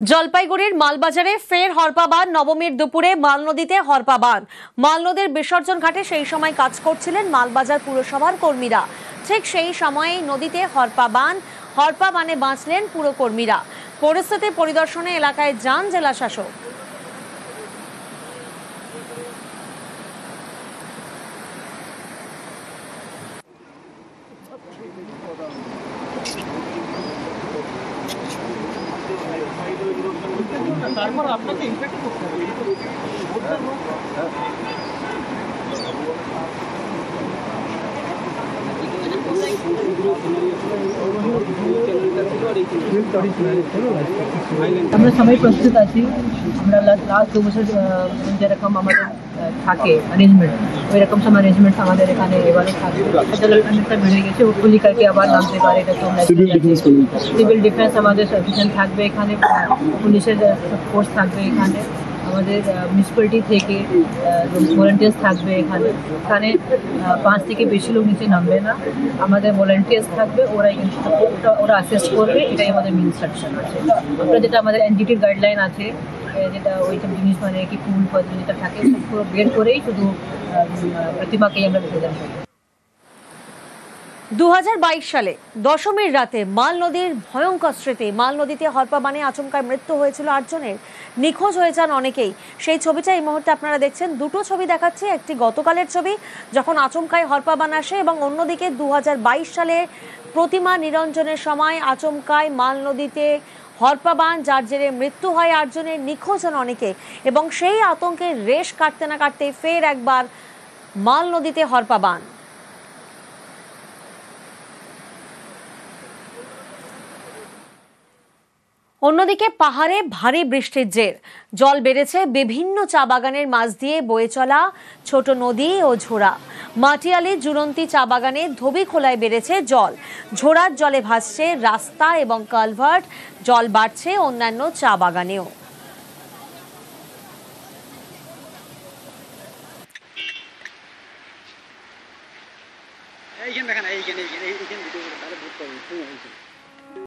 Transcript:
জলপাইগুড়ির মালবাজারে ফের হরপাবান। নবমীর দুপুরে মালনদীতে হরপাবান। মালনদীর বিসর্জন ঘাটে সেই সময় কাজ করছিলেন মালবাজার পুরসভার কর্মীরা। ঠিক সেই সময়ে নদীতে হরপাবানে বাঁচলেন পুরকর্মীরা। পরিস্থিতি পরিদর্শনে এলাকায় যান জেলা শাসক। তারপর আপনাকে ইনফেক্ট করতে হবে। আমরা সবাই প্রস্তুত আছি। আমরা লাস্ট 2 বছর যেরকম আমাদের থাকে অ্যারেঞ্জমেন্ট, ওই রকম সব অ্যারেঞ্জমেন্ট আমাদের এখানে এবারে থাকবে। জলপাইগুড়িটা বেড়ে গেছে, হোপফুলি কালকে আবার নামতে পারে। এটা তোমরা সিভিল ডিফেন্স আমাদের সাফিসিয়েন্ট থাকবে এখানে, পুলিশের ফোর্স থাকবে এখানে, আমাদের মিউনিসিপ্যালিটি থেকে ভলেন্টিয়ার্স থাকবে এখানে। 5 থেকে বেশি লোক নিচে নামবে না, আমাদের ভলেন্টিয়ার্স থাকবে, ওরা অ্যাসেস করবে। এটাই আমাদের মেন ইনস্ট্রাকশন আছে। আমরা যেটা আমাদের এনজিটির গাইডলাইন আছে, যেটা ওইসব জিনিস মানে কি ফুল ফল যেটা থাকে সব পুরো বের করেই শুধু প্রতিমাকেই আমরা বিসর্জন করি। 2022 সালে দশমীর রাতে মালনদীর ভয়ঙ্কর স্মৃতি। মালনদীতে হরপাবানে আচমকায় মৃত্যু হয়েছিল 8 জনের। নিখোঁজ হয়ে যান অনেকেই। সেই ছবিটা এই মুহূর্তে আপনারা দেখছেন। দুটো ছবি দেখাচ্ছে, একটি গতকালের ছবি যখন আচমকায় হরপাবান আসে, এবং অন্যদিকে 2022 সালে প্রতিমা নিরঞ্জনের সময় আচমকায় মালনদীতে হরপাবান, যার জেরে মৃত্যু হয় 8 জনের, নিখোঁজ হন অনেকে। এবং সেই আতঙ্কের রেশ কাটতে না কাটতে ফের একবার মালনদীতে হরপাবান। অন্যদিকে পাহাড়ে ভারী বৃষ্টির জের জল বেড়েছে বিভিন্ন চা বাগানের মাঝ দিয়ে বয়ে চলা ছোট নদী ও ঝোড়া। মাটিয়ালি জুরন্তি চা বাগানে ধোবি খোলায় বেড়েছে জল। ঝোড়ার জলে ভাসছে রাস্তা এবং কালভার্ট। জল বাড়ছে অন্যান্য চা বাগানেও। এইখানে দেখেন, এইখানে ভিডিও করে তাহলে বুঝতে পারবেন।